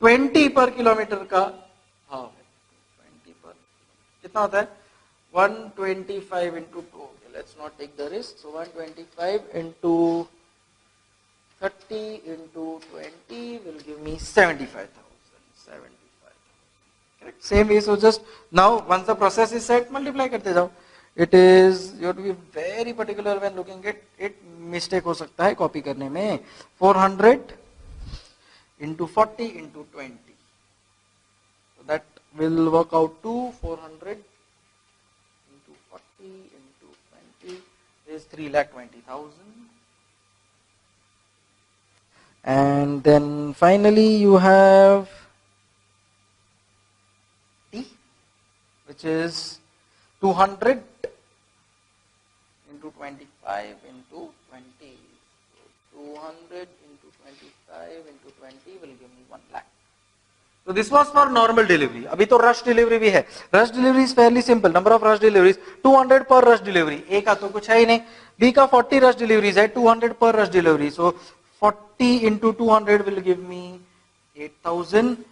20 पर किलोमीटर का भाव है। 20 पर कितना होता है 125 into 2. Okay, let's not take the risk. So 125 into 30 into 20 will give me 75,000. Correct. Same way. So just now once the process is set, multiply करते जाओ. It is you have to be very particular when looking at it. Mistake हो सकता है copy करने में. 400 into 40 into 20. So that will work out to 400 into 40 into 20 is 3,20,000. And then finally you have T, which is 200 into 25 into 20. So 200 into 25 into 20 will give me 1 lakh. So this was for normal delivery. अभी तो rush delivery भी है. Rush delivery is fairly simple. Number of rush deliveries 200 per rush delivery. A का तो कुछ है ही नहीं. B का 40 rush deliveries है 200 per rush delivery. So 40 into 200 will give me 8,000.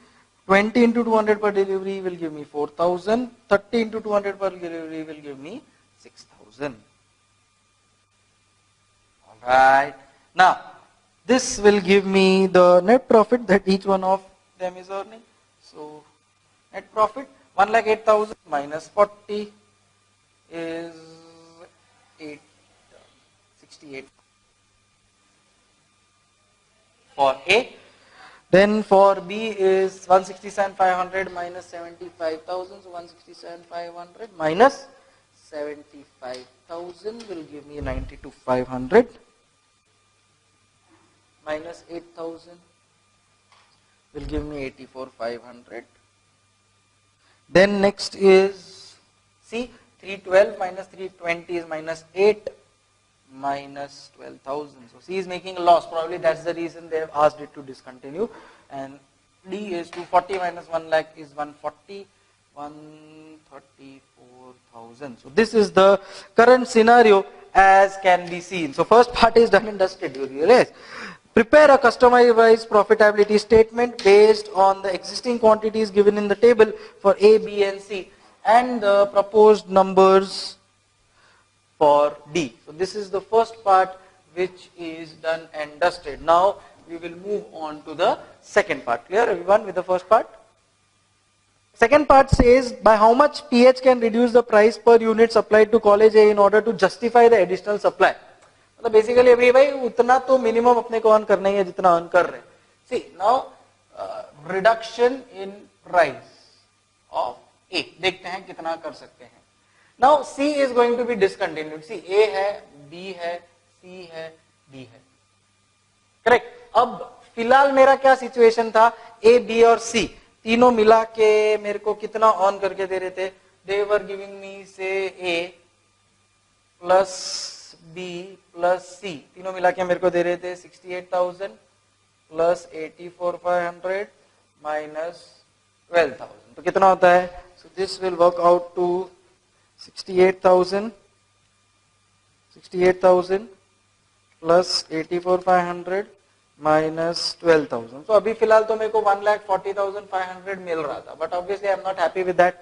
20 into 200 per delivery will give me 4,000. 30 into 200 per delivery will give me 6,000. Alright. Now, this will give me the net profit that each one of them is earning. So, net profit 1,08,000 minus 40 is 68 for A. Then for B is 167,500 minus 75,000. So 167,500 minus 75,000 will give me 92,500 minus 8,000 will give me 84,500. Then next is C, 312 minus 320 is minus 8 minus 12,000. So C is making a loss. Probably that's the reason they have asked it to discontinue. And D is 240 minus 1 lakh is 140, 134,000. So this is the current scenario as can be seen. So first part is done and dusted. You realize? Prepare a customized profitability statement based on the existing quantities given in the table for A, B and C and the proposed numbers for D. So this is the first part which is done and dusted. Now we will move on to the second part. Clear everyone with the first part? Second part says by how much PH can reduce the price per unit supplied to college A in order to justify the additional supply. मतलब basically अभी भाई उतना तो minimum अपने को earn करना ही है जितना अर्न कर रहे हैं. See now reduction in price of A देखते हैं कितना कर सकते हैं. Now C is going to be discontinued. C A है, बी है, सी है, डी है. करेक्ट. अब फिलहाल मेरा क्या सिचुएशन था, ए बी और सी तीनों मिला के मेरे को कितना अर्न करके दे रहे थे. दे वर गिविंग मी से ए प्लस बी प्लस सी तीनों मिला के मेरे को दे रहे थे 68,000 प्लस 84,500 माइनस 12,000. तो कितना होता है. So this will work out to 68,000 plus 84,500 minus 12,000. तो अभी फिलहाल तो मेरे को 1,40,500 मिल रहा था. But obviously I am not happy with that.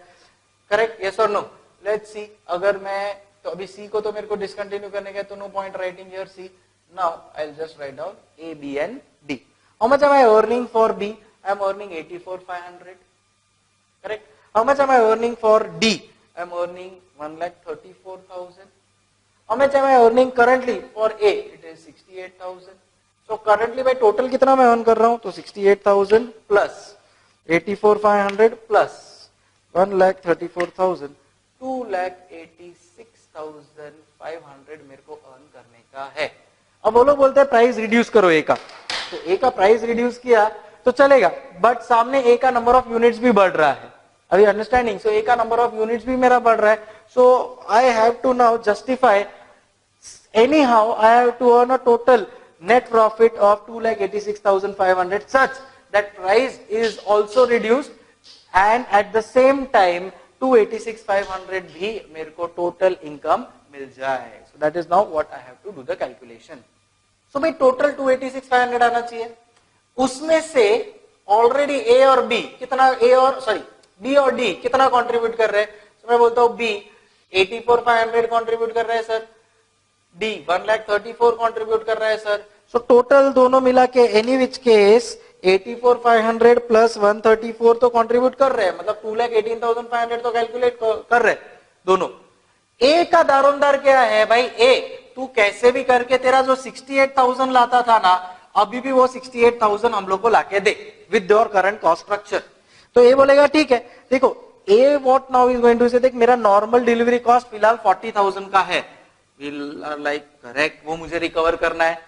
Correct. Yes और नो. Let's see. अगर मैं तो अभी सी को तो मेरे को डिसकंटिन्यू करने का, तो no point writing here C. Now I will just write down A B and D. How much am I earning for B. I am earning 84,500. Correct. How much am I earning for D. I am earning 1,34,000. How much am I earning currently for A. It is 68,000. So currently भाई total कितना मैं earn कर रहा हूं, तो 68,000 plus 84,500 plus 1,34,000 2,86,500 मेरे को earn करने का है. अब वो लोग बोलते हैं प्राइस रिड्यूस करो ए का. तो ए का प्राइस रिड्यूस किया तो चलेगा, बट सामने ए का नंबर ऑफ यूनिट्स भी बढ़ रहा है. अभी अंडरस्टैंडिंग. सो ए का नंबर ऑफ यूनिट्स भी मेरा बढ़ रहा है. So I have to now justify anyhow I have to earn a total net profit of 2,86,500 such that price is also reduced and at the same time 286,500 भी मेरे को total income मिल जाए. So that is now what I have to do the calculation. So भाई total 286,500 आना चाहिए. उसमें से already ए और बी कितना, ए और सॉरी बी और डी कितना कंट्रीब्यूट कर रहे हैं, तो मैं बोलता हूं बी 84,500 कंट्रीब्यूट कर रहे हैं सर, डी 1,34,000 कंट्रीब्यूट कर रहा है सर. सो टोटल दोनों मिला के एनी विच केस 84,500 प्लस 134 तो कंट्रीब्यूट कर रहे हैं, मतलब 2,18,500 तो कैलकुलेट कर रहे हैं दोनों. ए का दारोमदार क्या है भाई, ए तू कैसे भी करके तेरा जो 68,000 लाता था ना, अभी भी वो 68,000 हम लोग को लाके दे with your current cost structure. तो ए बोलेगा ठीक है, देखो A what now is going to say, देख मेरा नॉर्मल डिलीवरी कॉस्ट फिलहाल 40,000 का है, लाइक करेक्ट, वो मुझे रिकवर करना है,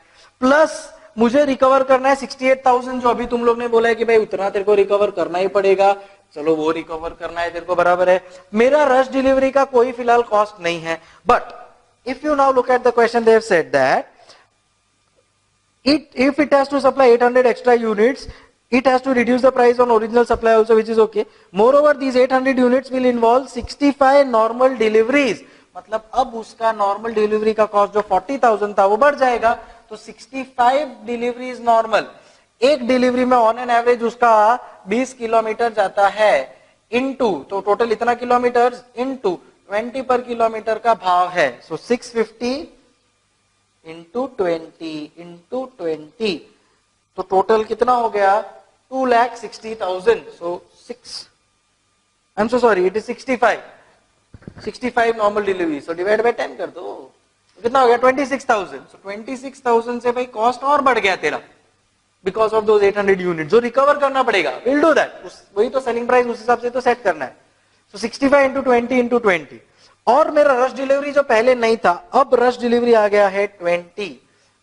प्लस मुझे रिकवर करना है 68,000 जो अभी तुम लोग ने बोला है कि भाई उतना तेरे को रिकवर करना ही पड़ेगा, चलो वो रिकवर करना है तेरे को, बराबर है. मेरा रश डिलीवरी का कोई फिलहाल कॉस्ट नहीं है. But if you now look at the question, they have said that if it has to supply 800 extra units, it has to reduce the price on original supply also, which is okay. Moreover, these 800 units will involve 65 normal deliveries. मतलब अब उसका normal delivery का cost जो 40,000 था वो बढ़ जाएगा, तो 65 डिलीवरीज नॉर्मल, एक डिलीवरी में ऑन एन एवरेज उसका 20 किलोमीटर जाता है, इनटू तो टोटल इतना किलोमीटर इनटू 20 पर किलोमीटर का भाव है. सो 650 इंटू 20 तो टोटल कितना हो गया 2,60,000. सो 6 I am so sorry, it is 65 normal delivery, so divide by 10 कर दो, तो कितना हो गया 26,000. सो 26,000 से भाई कॉस्ट और बढ़ गया तेरा बिकॉज ऑफ दोज 800 यूनिट जो रिकवर करना पड़ेगा. विल डू दैट, वही तो सेलिंग प्राइस उस हिसाब से तो सेट करना है. सो 65 इंटू 20 और मेरा रश डिलीवरी जो पहले नहीं था, अब रश डिलीवरी आ गया है 20,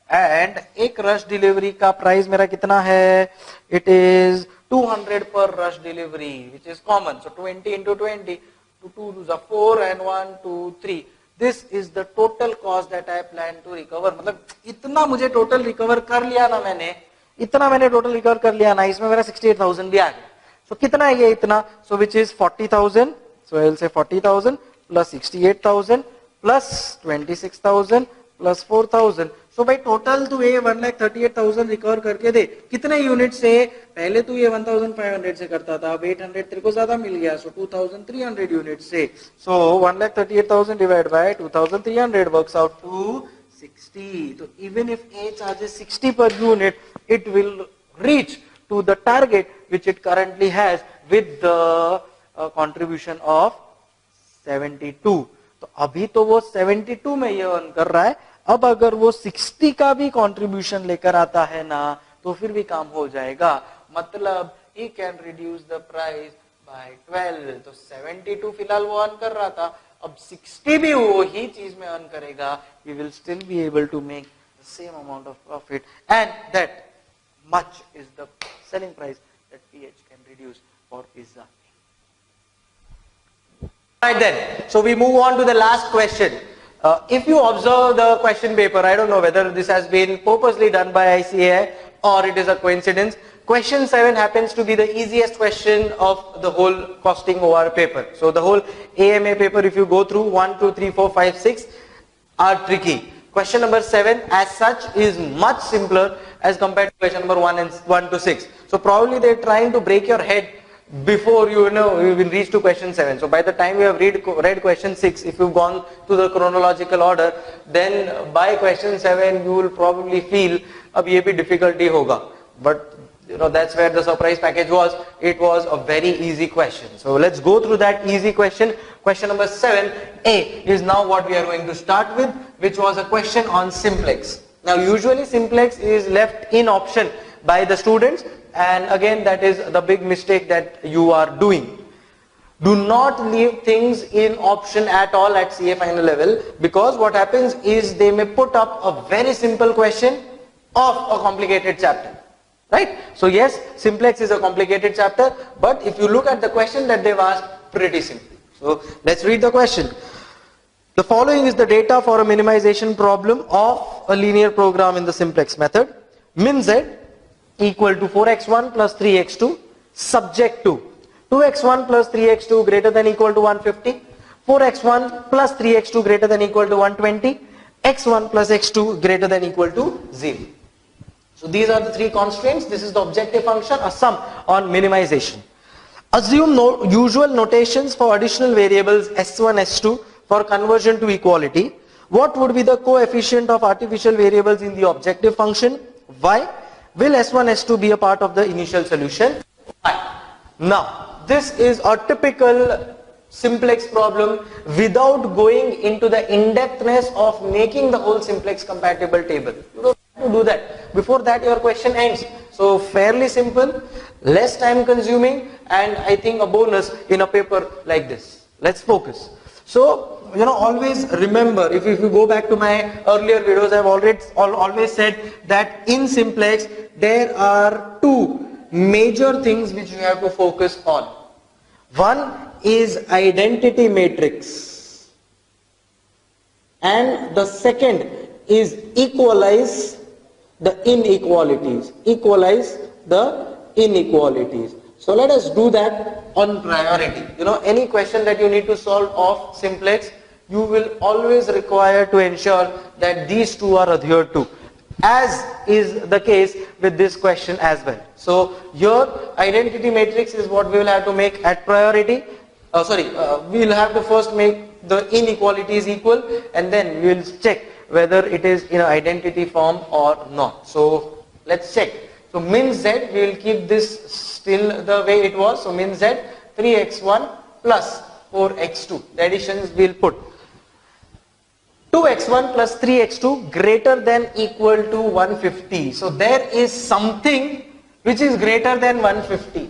एंड एक रश डिलीवरी का प्राइस मेरा कितना है, इट इज 200 पर rush delivery which is common. So 20 into 20 2 is 4 and 1 2 3. This is the total cost that I plan to recover. मतलब इतना मुझे टोटल रिकवर कर लिया ना मैंने, इतना मैंने टोटल रिकवर कर लिया ना, इसमें मेरा 68,000 भी आ गया. सो कितना है ये इतना, सो which is 40,000. So I will say 40,000 plus 68,000 plus 26,000 plus 4,000. सो भाई टोटल तू ये 1,38,000 रिकवर करके दे. कितने यूनिट से, पहले तू ये 1,500 से करता था, अब 800 तेरे को ज्यादा मिल गया, सो 2,300 यूनिट से. So 1,38,000 divide by 2,300 works out to 60. तो even if A charges 60 per unit, it will reach to the target which it currently has with the contribution of 72. तो अभी तो वो 72 में ये अर्न कर रहा है, अब अगर वो 60 का भी कंट्रीब्यूशन लेकर आता है ना, तो फिर भी काम हो जाएगा. मतलब he can reduce the price by 12. तो 72 फिलहाल वो अर्न कर रहा था, अब 60 भी वो ही चीज में अर्न करेगा, he will still be able to make the same amount of profit, and that much is the selling price that PH can reduce for pizza. Right then, so we move on to the last question. If you observe the question paper, I don't know whether this has been purposely done by ICAI or it is a coincidence. Question 7 happens to be the easiest question of the whole costing OR paper. So the whole AMA paper, if you go through 1, 2, 3, 4, 5, 6 are tricky. Question number 7 as such is much simpler as compared to question number 1 to 6. So probably they're trying to break your head before you will reach to question 7. So by the time you have read question 6, if you've gone to the chronological order, then by question 7 you will probably feel ab ye bhi difficulty hoga. But that's where the surprise package was. It was a very easy question. So let's go through that easy question. Question number 7A is now what we are going to start with, which was a question on simplex. Now usually simplex is left in option by the students, and again that is the big mistake that you are doing. Do not leave things in option at all at CA final level, because what happens is they may put up a very simple question of a complicated chapter. Right? So yes, simplex is a complicated chapter, but if you look at the question that they've asked, pretty simple. So let's read the question. The following is the data for a minimization problem of a linear program in the simplex method. Min z equal to 4x1 plus 3x2 subject to 2x1 plus 3x2 greater than equal to 150, 4x1 plus 3x2 greater than equal to 120, x1 plus x2 greater than equal to 0. So these are the three constraints. This is the objective function, a sum on minimization. Assume usual notations for additional variables S1, S2 for conversion to equality. What would be the coefficient of artificial variables in the objective function? Y. Will S1, S2 be a part of the initial solution? Y. Now, this is a typical simplex problem without going into the in-depthness of making the whole simplex compatible table. You don't have to do that. Before that, your question ends. So fairly simple, less time consuming, and I think a bonus in a paper like this. Let's focus. So, always remember, if you go back to my earlier videos, I've always said that in simplex, there are two major things which you have to focus on. One is identity matrix, and the second is equalize the inequalities. Equalize the inequalities. So let us do that on priority. Any question that you need to solve of simplex, you will always require to ensure that these two are adhered to, as is the case with this question as well. So your identity matrix is what we will have to make at priority. We will have to first make the inequalities equal, and then we will check whether it is in identity form or not. So let's check. So min z, we will keep this still the way it was. So min z, 3x1 plus 4x2. The additions we will put. 2x1 plus 3x2 greater than equal to 150. So there is something which is greater than 150.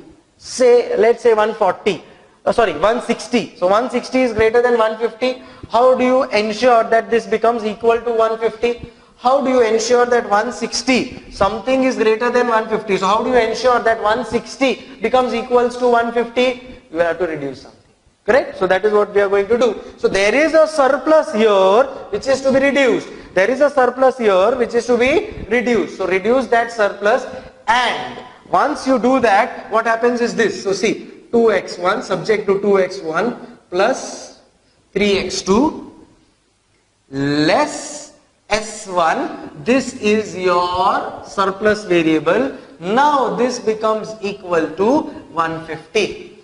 Let's say 140. 160. So 160 is greater than 150. How do you ensure that this becomes equal to 150? How do you ensure that 160, something is greater than 150? So how do you ensure that 160 becomes equals to 150? You have to reduce something. Correct? So that is what we are going to do. So there is a surplus here which is to be reduced. There is a surplus here which is to be reduced. So reduce that surplus, and once you do that, what happens is this. So see, 2x1 subject to 2x1 plus 3x2 less S1, this is your surplus variable. Now this becomes equal to 150.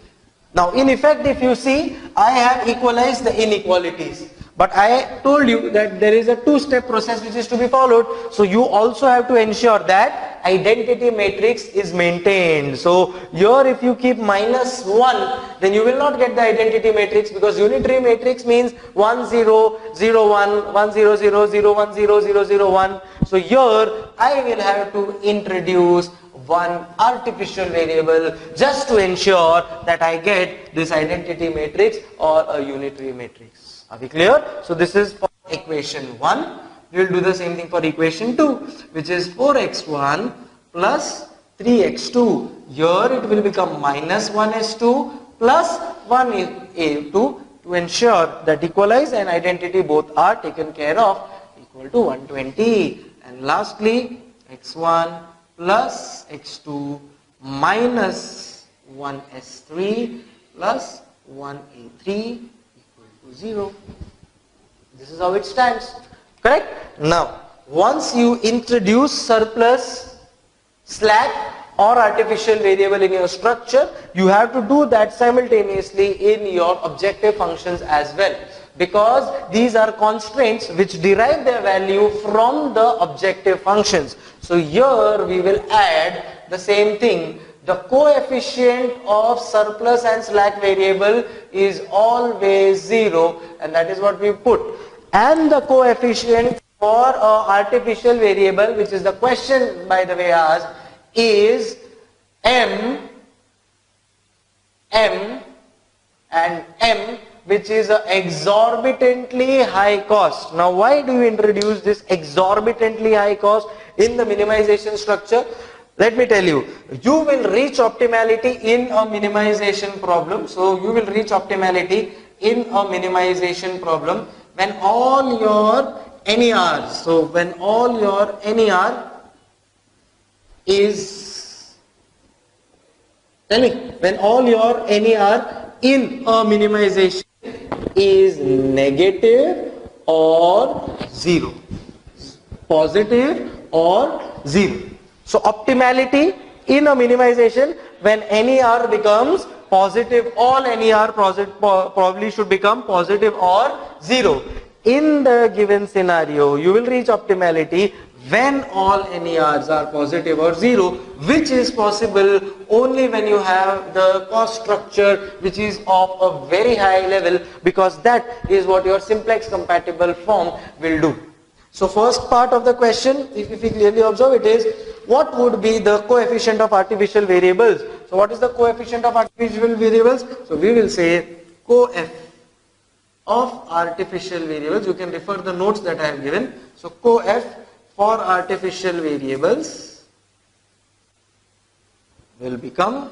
Now in effect, if you see, I have equalized the inequalities. But I told you that there is a two-step process which is to be followed. So you also have to ensure that identity matrix is maintained. So here if you keep minus 1, then you will not get the identity matrix, because unitary matrix means 1 0 0 1 1 0 0 0 1 0 0 0 1. So here I will have to introduce one artificial variable just to ensure that I get this identity matrix or a unitary matrix. Are we clear? So this is for equation 1. We will do the same thing for equation 2, which is 4x1 plus 3x2. Here it will become minus 1s2 plus 1a2 to ensure that equalize and identity both are taken care of, equal to 120. And lastly, x1 plus x2 minus 1s3 plus 1a3 equal to 0. This is how it stands. Correct? Now, once you introduce surplus, slack or artificial variable in your structure, you have to do that simultaneously in your objective functions as well, because these are constraints which derive their value from the objective functions. So here we will add the same thing. The coefficient of surplus and slack variable is always 0, and that is what we put. And the coefficient for artificial variable, which is the question by the way asked, is m, and m, which is an exorbitantly high cost. Now why do you introduce this exorbitantly high cost in the minimization structure? Let me tell you, you will reach optimality in a minimization problem. So you will reach optimality in a minimization problem when all your NERs, so when all your NER is, tell me, when all your NER in a minimization is negative or 0, positive or 0. So optimality in a minimization, when NER becomes positive, all NER probably should become positive or 0. In the given scenario, you will reach optimality when all NERs are positive or 0, which is possible only when you have the cost structure which is of a very high level, because that is what your simplex compatible form will do. So first part of the question, if we clearly observe it, is what would be the coefficient of artificial variables? So what is the coefficient of artificial variables? So we will say coef of artificial variables. You can refer the notes that I have given. So coef for artificial variables will become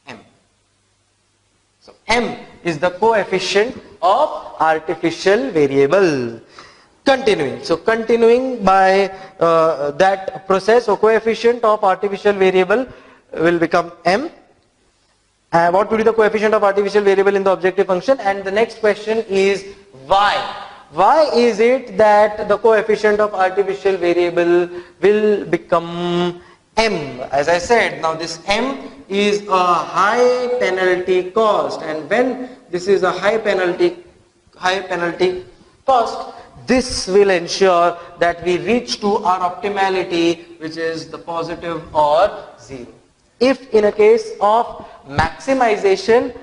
m. So m is the coefficient of artificial variable. Continuing. So continuing by that process, so coefficient of artificial variable will become m. What will be the coefficient of artificial variable in the objective function? And the next question is why? Why is it that the coefficient of artificial variable will become m? As I said, now this m is a high penalty cost, and when this is a high penalty cost, this will ensure that we reach to our optimality, which is the positive or 0. If in a case of maximization,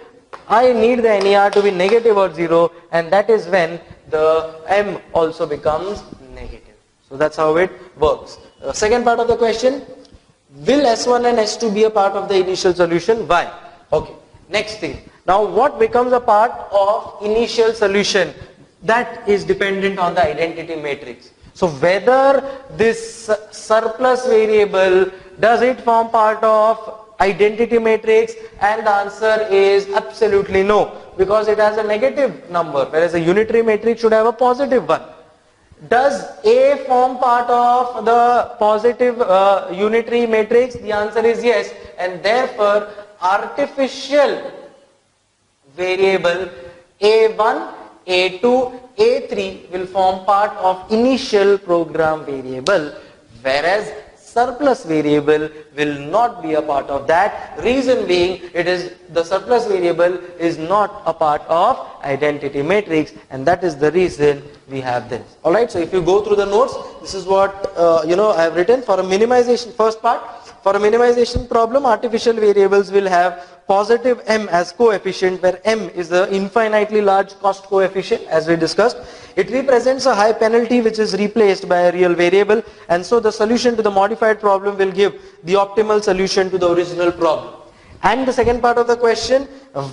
I need the NER to be negative or 0, and that is when the m also becomes negative. So that's how it works. Second part of the question, will S1 and S2 be a part of the initial solution? Why? Okay, next thing. Now what becomes a part of initial solution? That is dependent on the identity matrix. So whether this surplus variable, does it form part of identity matrix? And the answer is absolutely no, because it has a negative number, whereas a unitary matrix should have a positive one. Does A form part of the positive unitary matrix? The answer is yes, and therefore artificial variable A1, A2, A3 will form part of initial program variable, whereas surplus variable will not be a part of that. Reason being, it is the surplus variable is not a part of identity matrix, and that is the reason we have this. Alright, so if you go through the notes, this is what I have written for a minimization. First part, for a minimization problem, artificial variables will have positive m as coefficient, where m is the infinitely large cost coefficient, as we discussed. It represents a high penalty which is replaced by a real variable, and so the solution to the modified problem will give the optimal solution to the original problem. And the second part of the question,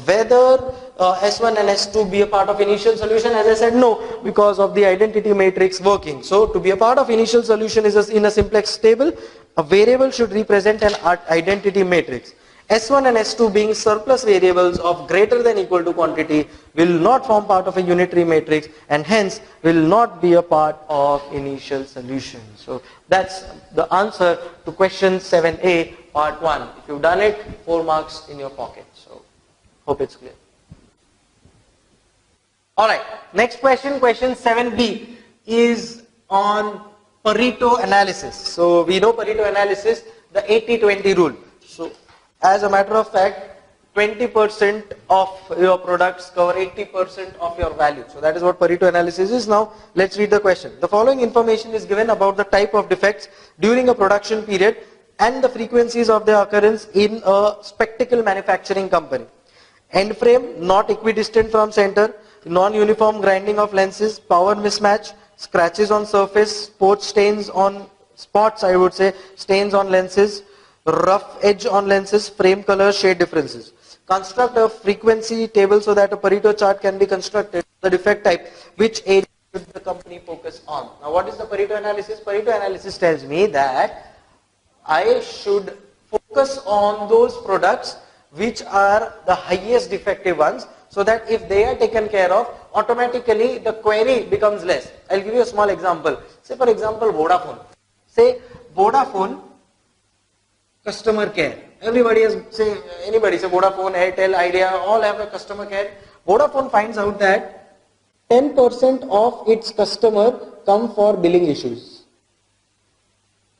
whether S1 and S2 be a part of initial solution, as I said, no, because of the identity matrix working. So to be a part of initial solution is in a simplex table, a variable should represent an identity matrix. S1 and S2 being surplus variables of greater than equal to quantity will not form part of a unitary matrix, and hence will not be a part of initial solution. So that's the answer to question 7a part 1. If you've done it, 4 marks in your pocket. So hope it's clear. Alright, next question, question 7b is on Pareto analysis. So we know Pareto analysis, the 80-20 rule. So as a matter of fact, 20% of your products cover 80% of your value. So that is what Pareto analysis is. Now let's read the question. The following information is given about the type of defects during a production period and the frequencies of their occurrence in a spectacle manufacturing company. End frame not equidistant from center, non-uniform grinding of lenses, power mismatch, scratches on surface, stains on lenses, rough edge on lenses, frame color, shade differences. Construct a frequency table so that a Pareto chart can be constructed. The defect type, which area should the company focus on? Now what is the Pareto analysis? Pareto analysis tells me that I should focus on those products which are the highest defective ones, so that if they are taken care of, automatically the query becomes less. I'll give you a small example. Say for example Vodafone. Say Vodafone customer care. Everybody has, anybody say Vodafone, Airtel, Idea, all have a customer care. Vodafone finds out that 10% of its customer come for billing issues.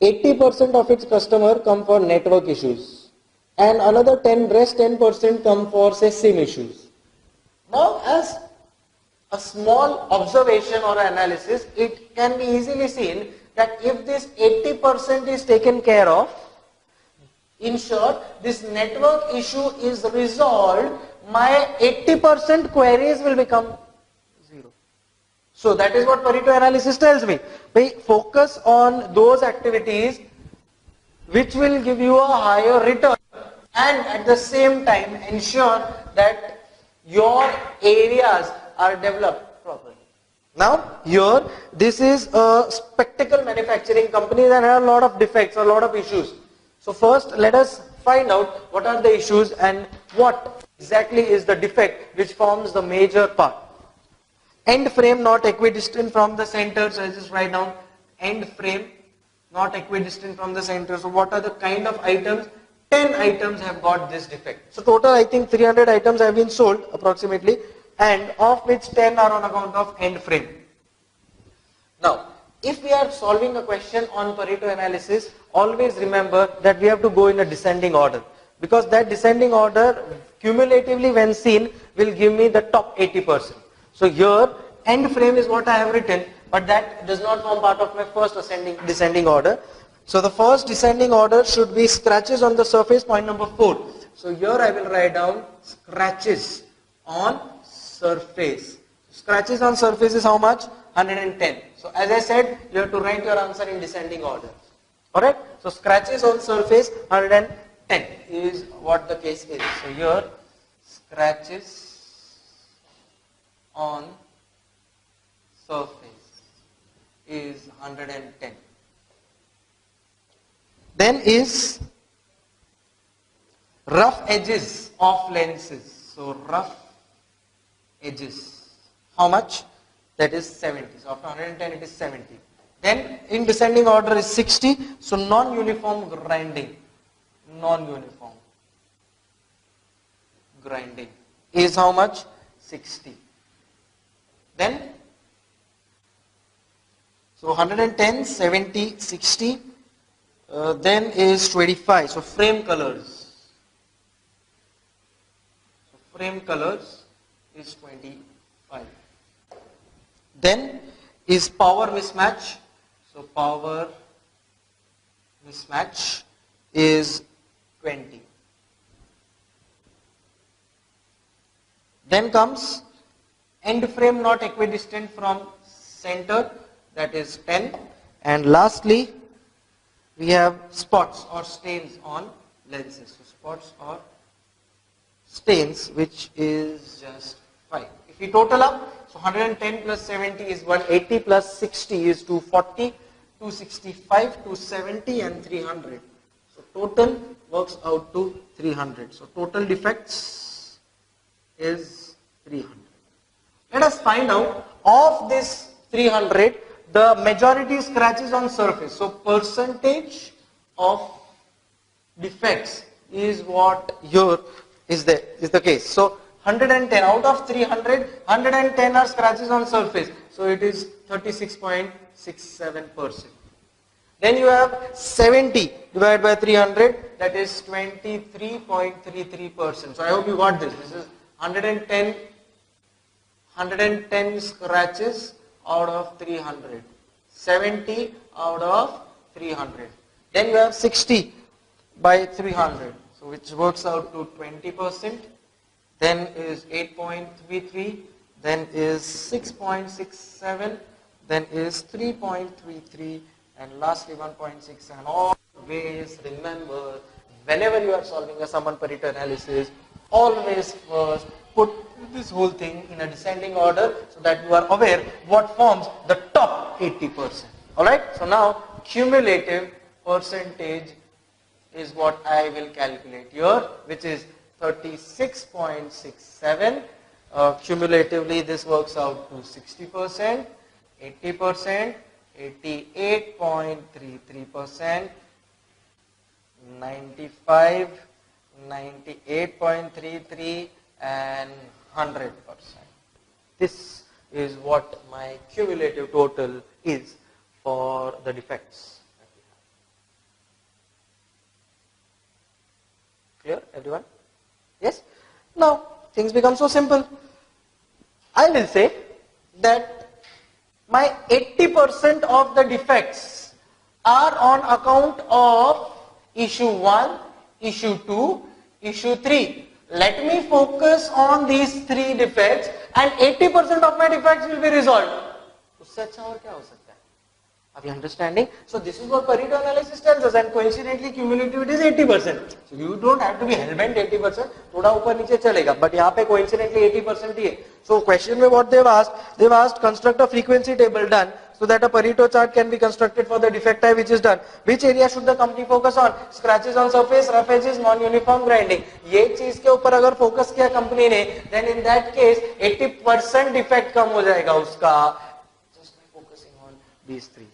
80% of its customer come for network issues, and another rest 10% come for say SIM issues. Now, as a small observation or analysis, it can be easily seen that if this 80% is taken care of, in short, this network issue is resolved, my 80% queries will become zero. So that is what Pareto analysis tells me. Focus on those activities which will give you a higher return, and at the same time ensure that your areas are developed properly. Now here, this is a spectacle manufacturing company that has a lot of defects, a lot of issues. So first let us find out what are the issues and what exactly is the defect which forms the major part. End frame not equidistant from the center, so I just write down end frame not equidistant from the center. So what are the kind of items? 10 items have got this defect. So total I think 300 items have been sold approximately, and of which 10 are on account of end frame. Now, if we are solving a question on Pareto analysis, always remember that we have to go in a descending order, because that descending order cumulatively when seen will give me the top 80%. So here end frame is what I have written, but that does not form part of my first descending order. So the first descending order should be scratches on the surface, point number 4. So here I will write down scratches on surface. Scratches on surface is how much? 110. So as I said, you have to write your answer in descending order. Alright? So scratches on surface 110 is what the case is. So here scratches on surface is 110. Then is rough edges of lenses. So rough edges. How much? That is 70. So after 110 it is 70. Then in descending order is 60. So non-uniform grinding. Non-uniform grinding is how much? 60. Then so 110, 70, 60. Then is 25. So frame colors. So frame colors is 25. Then is power mismatch. So power mismatch is 20. Then comes end frame not equidistant from center, that is 10. And lastly, we have spots or stains on lenses. So spots or stains, which is just 5. If we total up, so 110 plus 70 is 180 plus 60 is 240, 265, 270 and 300. So total works out to 300. So total defects is 300. Let us find out of this 300, the majority scratches on surface. So percentage of defects is what here is the case. So 110 out of 300, 110 are scratches on surface. So it is 36.67%. Then you have 70 divided by 300, that is 23.33%. So I hope you got this. This is 110 scratches out of 300, 70 out of 300. Then you have 60 by 300, so which works out to 20%. Then is 8.33, then is 6.67, then is 3.33, and lastly 1.67. Always remember, whenever you are solving a sum and Pareto analysis, always first put this whole thing in a descending order so that you are aware what forms the top 80%. Alright, so now cumulative percentage is what I will calculate here, which is 36.67. Cumulatively this works out to 60%, 80%, 88.33%, 95, 98.33 and 100%. This is what my cumulative total is for the defects. Clear, everyone? Yes? Now, things become so simple. I will say that my 80% of the defects are on account of issue 1, issue 2, issue 3. Let me focus on these 3 defects and 80% of my defects will be resolved. उससे अच्छा और क्या हो सकता है? Are you understanding? So this is what Pareto analysis tells us, and coincidentally cumulative it is 80%. So you don't have to be hell-bent 80%, थोड़ा ऊपर नीचे चलेगा, but यहाँ पे coincidentally 80% ही है. So question में what they've asked construct a frequency table done so that a Pareto chart can be constructed for the defect type which is done. Which area should the company focus on? Scratches on surface, rough edges, non-uniform grinding. ये चीज के ऊपर अगर focus किया company ने, then in that case 80% defect कम हो जाएगा उसका. Just by focusing on these 3.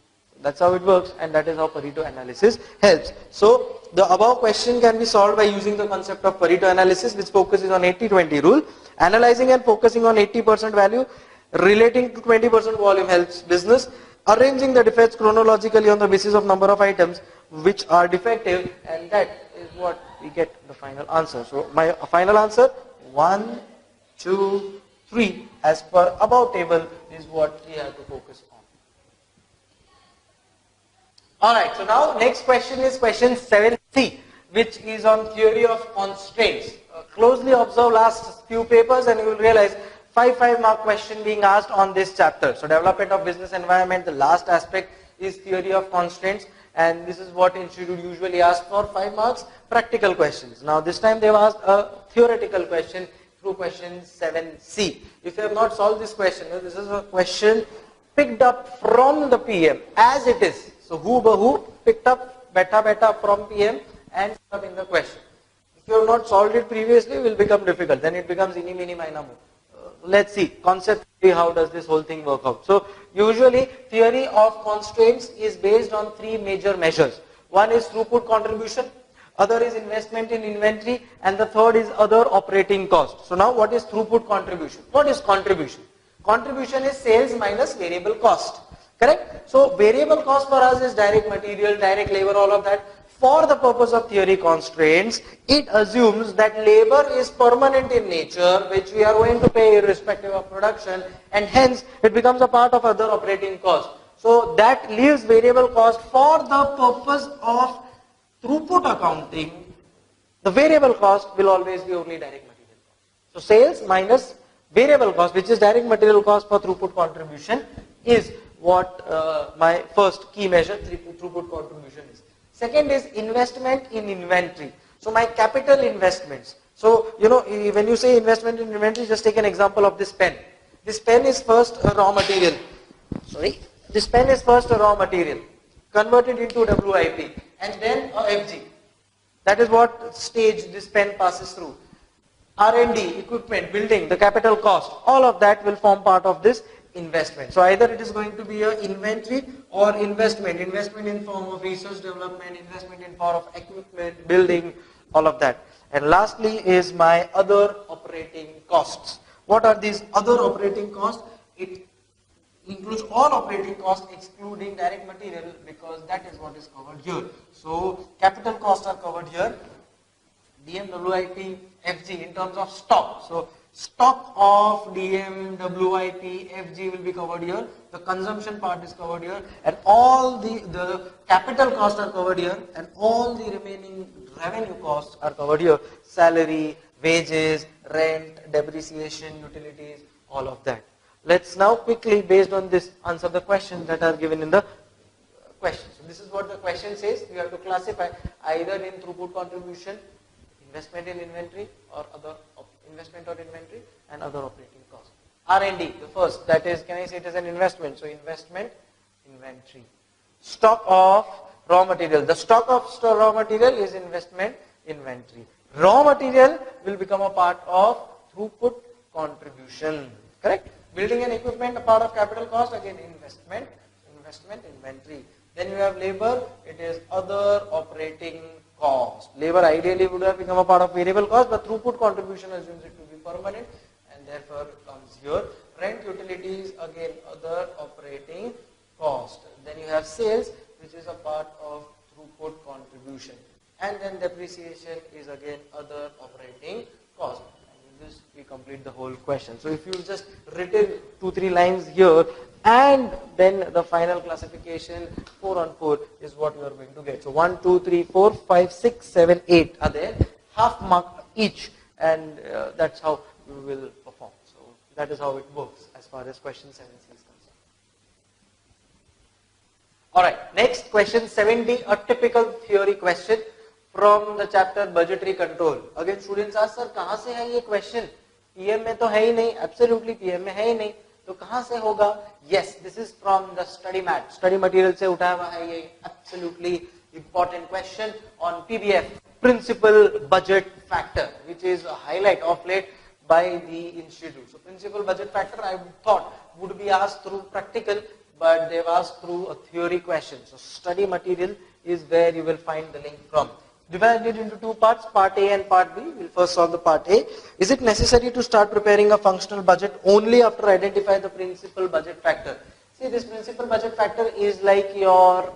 That's how it works, and that is how Pareto analysis helps. So the above question can be solved by using the concept of Pareto analysis, which focuses on 80-20 rule. Analyzing and focusing on 80% value, relating to 20% volume helps business. Arranging the defects chronologically on the basis of number of items which are defective, and that is what we get the final answer. So my final answer 1, 2, 3 as per above table is what we have to focus on. Alright, so now next question is question 7C, which is on theory of constraints. Closely observe last few papers and you will realize 5 mark question being asked on this chapter. So development of business environment, the last aspect is theory of constraints, and this is what institute usually asks for 5 marks, practical questions. Now this time they have asked a theoretical question through question 7C. If you have not solved this question, this is a question picked up from the PM as it is. So who picked up beta from PM and put up in the question. If you have not solved it previously, it will become difficult. Then it becomes ini mini mina mo. Let's see, conceptually how does this whole thing work out. So usually theory of constraints is based on 3 major measures. One is throughput contribution, other is investment in inventory, and the third is other operating cost. So now what is throughput contribution? What is contribution? Contribution is sales minus variable cost. Correct? So variable cost for us is direct material, direct labor, all of that. For the purpose of theory constraints, it assumes that labor is permanent in nature, which we are going to pay irrespective of production, and hence it becomes a part of other operating cost. So that leaves variable cost for the purpose of throughput accounting. The variable cost will always be only direct material cost. So sales minus variable cost, which is direct material cost for throughput contribution, is what my first key measure, throughput contribution is. Second is investment in inventory. So my capital investments. So, when you say investment in inventory, just take an example of this pen. This pen is first a raw material. This pen is first a raw material, converted into WIP, and then a FG. That is what stage this pen passes through. R&D, equipment, building, the capital cost, all of that will form part of this investment. So either it is going to be a inventory or investment in form of research development, investment in form of equipment, building, all of that. And lastly is my other operating costs. What are these other operating costs? It includes all operating costs excluding direct material, because that is what is covered here. So capital costs are covered here, DM, WIP, FG in terms of stock. So stock of DM, WIP, FG will be covered here. The consumption part is covered here, and all the capital costs are covered here, and all the remaining revenue costs are covered here. Salary, wages, rent, depreciation, utilities, all of that. Let's now quickly, based on this, answer the questions that are given in the question. So this is what the question says. You have to classify either in throughput contribution, investment in inventory, or other investment or inventory, and other operating costs. R&D, the first, that is, can I say it is an investment? So investment, inventory. Stock of raw material. The stock of raw material is investment, inventory. Raw material will become a part of throughput contribution. Correct? Building and equipment, a part of capital cost, again investment, inventory. Then you have labor, it is other operating cost. Labor ideally would have become a part of variable cost, but throughput contribution assumes it to be permanent, and therefore comes here. Rent, utilities, again other operating cost. Then you have sales, which is a part of throughput contribution. and then depreciation is again other operating cost. And this we complete the whole question. So if you just written 2-3 lines here, and then the final classification 4 on 4 is what you are going to get. So 1, 2, 3, 4, 5, 6, 7, 8 are there, half mark each, and that's how you will perform. So that is how it works as far as question 7C is concerned. Alright, next question 7D, a typical theory question from the chapter budgetary control. Again students ask, sir kahan se hai ye question? PM mein to hai hi nahi, absolutely PM mein hai hi nahi. तो कहां से होगा? Yes, this is from the study mat. Study material से उठाया हुआ है ये absolutely important question on PBF, principal budget factor, which is a highlight of late by the institute. So principal budget factor I thought would be asked through practical, but they've asked through a theory question. So study material is where you will find the link from. Divided into two parts, part A and part B. We'll first solve the part A. Is it necessary to start preparing a functional budget only after identify the principal budget factor? See, this principal budget factor is like your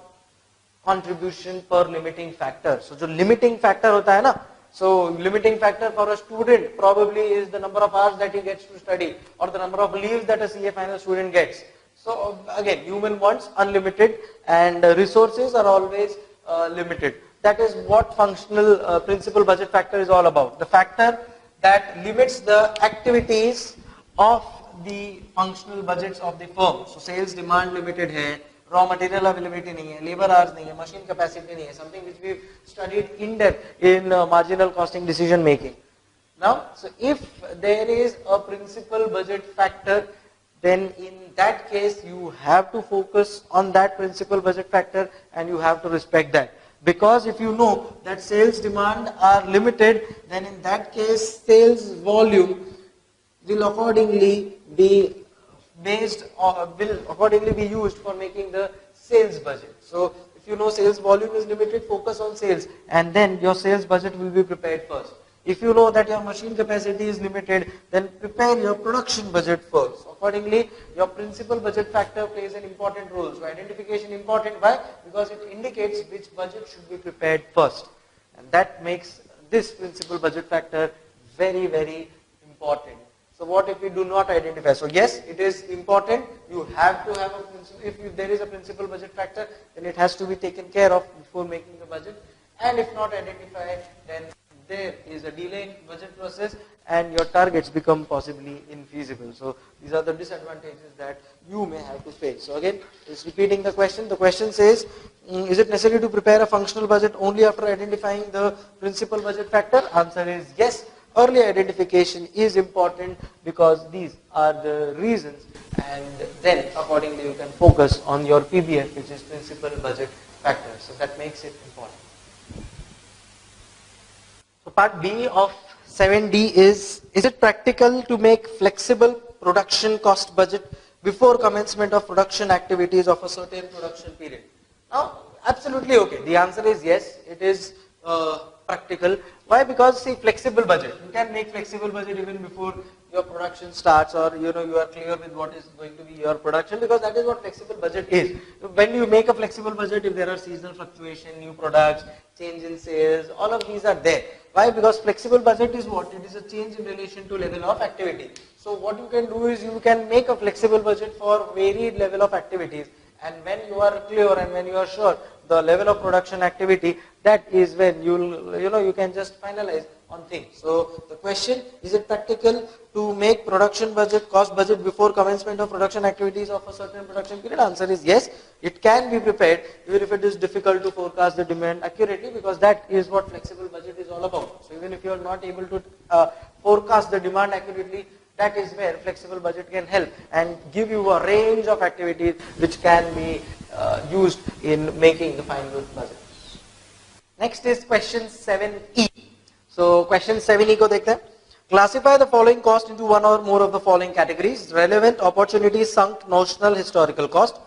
contribution per limiting factor. So, जो limiting factor होता है ना, so limiting factor for a student probably is the number of hours that he gets to study or the number of leaves that a CA final student gets. So again, human wants unlimited and resources are always limited. That is what functional principal budget factor is all about. The factor that limits the activities of the functional budgets of the firm. So sales demand limited hai, raw material availability nahi hai, labor hours nahi hai, machine capacity nahi hai, something which we studied in depth in marginal costing decision making. Now, so if there is a principal budget factor, then in that case you have to focus on that principal budget factor and you have to respect that. Because if you know that sales demand are limited, then in that case sales volume will accordingly be based or will accordingly be used for making the sales budget. So if you know sales volume is limited, focus on sales and then your sales budget will be prepared first. If you know that your machine capacity is limited, then prepare your production budget first. Accordingly, your principal budget factor plays an important role. So identification important. Why? Because it indicates which budget should be prepared first. And that makes this principal budget factor very, very important. So what if we do not identify? So yes, it is important. You have to have a principal. If there is a principal budget factor, then it has to be taken care of before making the budget. And if not identified, then there is a delay in budget process and your targets become possibly infeasible. So these are the disadvantages that you may have to face. So again, just repeating the question. The question says, is it necessary to prepare a functional budget only after identifying the principal budget factor? Answer is yes. Early identification is important because these are the reasons, and then accordingly you can focus on your PBF, which is principal budget factor. So that makes it important. So part B of 7D is it practical to make flexible production cost budget before commencement of production activities of a certain production period? Now, absolutely okay. The answer is yes, it is practical. Why? Because see, flexible budget. You can make flexible budget even before your production starts, or you are clear with what is going to be your production, because that is what flexible budget is. When you make a flexible budget, if there are seasonal fluctuation, new products, change in sales, all of these are there. Why? Because flexible budget is what? It is a change in relation to level of activity. So what you can do is you can make a flexible budget for varied level of activities, and when you are clear and when you are sure the level of production activity, that is when you can just finalize on things. So the question, is it practical to make production budget, cost budget before commencement of production activities of a certain production period? Answer is yes, it can be prepared even if it is difficult to forecast the demand accurately, because that is what flexible budget is all about. So even if you are not able to forecast the demand accurately, that is where flexible budget can help and give you a range of activities which can be used in making the final budget. Next is question 7E. So question 7E ko dekhte hain. Classify the following cost into one or more of the following categories: relevant, opportunity, sunk, notional, historical cost.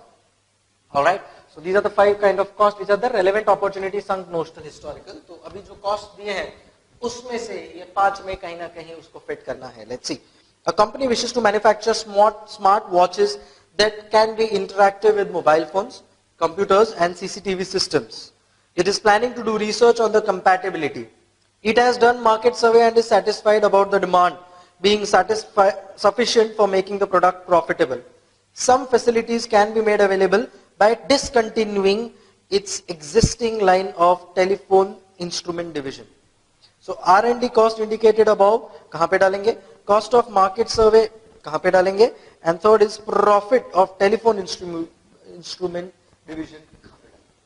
Alright. So these are the 5 kind of cost which are the relevant, opportunity, sunk, notional, historical. तो अभी जो cost दिए हैं उसमें से ये 5 में कहीं ना कहीं उसको fit करना है. Let's see. A company wishes to manufacture smart watches that can be interactive with mobile phones, computers and CCTV systems. It is planning to do research on the compatibility. It has done market survey and is satisfied about the demand being sufficient for making the product profitable. Some facilities can be made available by discontinuing its existing line of telephone instrument division. So R&D cost indicated above, कहाँ पे डालेंगे? Cost of market survey, कहाँ पे डालेंगे? And third is profit of telephone instrument division.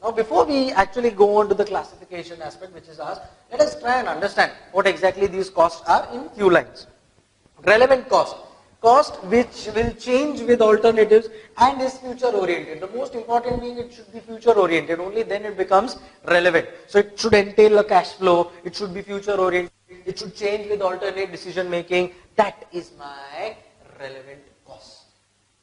Now before we actually go on to the classification aspect which is asked, let us try and understand what exactly these costs are in few lines. Relevant cost. Cost which will change with alternatives and is future oriented. The most important being it should be future oriented, only then it becomes relevant. So it should entail a cash flow, it should be future oriented, it should change with alternate decision making. That is my relevant cost.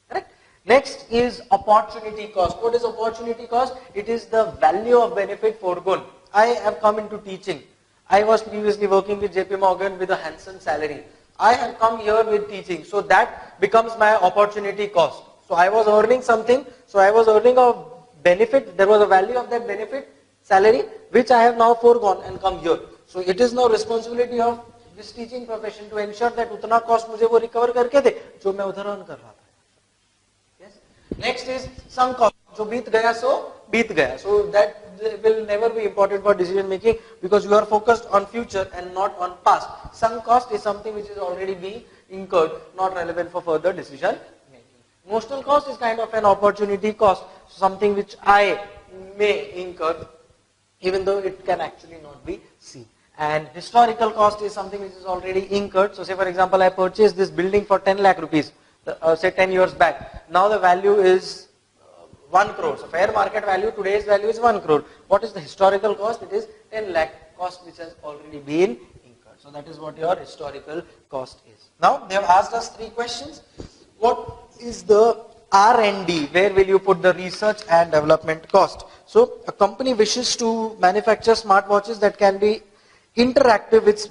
Correct? Next is opportunity cost. What is opportunity cost? It is the value of benefit foregone. I have come into teaching. I was previously working with JP Morgan with a handsome salary. I have come here with teaching, so that becomes my opportunity cost. So I was earning something, so I was earning a benefit, there was a value of that benefit, salary, which I have now foregone and come here. So it is now responsibility of this teaching profession to ensure that उतना cost मुझे वो recover करके दे, जो मैं उधर earn कर रहा था. Yes. Next is sunk cost. जो बीत गया सो बीत गया. So that will never be important for decision making because you are focused on future and not on past. Sunk cost is something which is already being incurred, not relevant for further decision making. Notional cost is kind of an opportunity cost, something which I may incur even though it can actually not be seen. And historical cost is something which is already incurred. So say for example I purchased this building for 10 lakh rupees, say 10 years back. Now the value is 1 crore. So fair market value, today's value is 1 crore. What is the historical cost? It is 10 lakh cost which has already been incurred. So that is what your historical cost is. Now they have asked us 3 questions. What is the R&D? Where will you put the research and development cost? So a company wishes to manufacture smartwatches that can be interactive with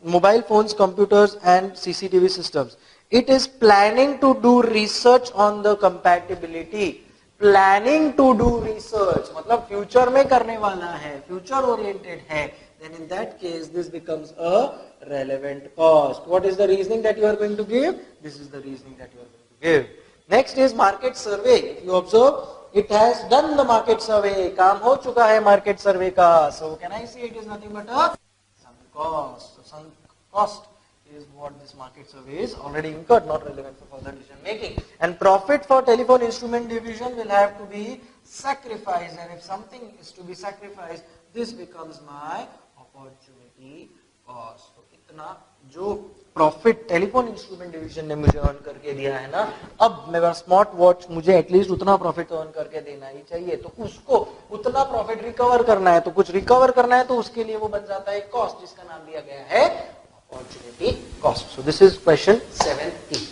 mobile phones, computers and CCTV systems. It is planning to do research on the compatibility. Planning to do research, मतलब future में करने वाला है, future oriented है, then in that case this becomes a relevant cost. What is the reasoning that you are going to give? This is the reasoning that you are going to give. Next is market survey. If you observe, it has done the market survey. काम हो चुका है market survey का. So can I say it is nothing but a sunk cost. So sunk cost is what this market survey is already incurred, not relevant for further decision making. And profit for telephone instrument division will have to be sacrificed, and if something is to be sacrificed, this becomes my opportunity cost. So इतना जो profit telephone instrument division ने मुझे earn करके दिया है ना, अब मेरा स्मार्ट वॉच मुझे एटलीस्ट उतना प्रॉफिट earn करके देना ही चाहिए, तो उसको उतना प्रॉफिट रिकवर करना है, तो कुछ रिकवर करना है, तो उसके लिए वो बन जाता है कॉस्ट जिसका नाम दिया गया है opportunity cost. So this is question 7E.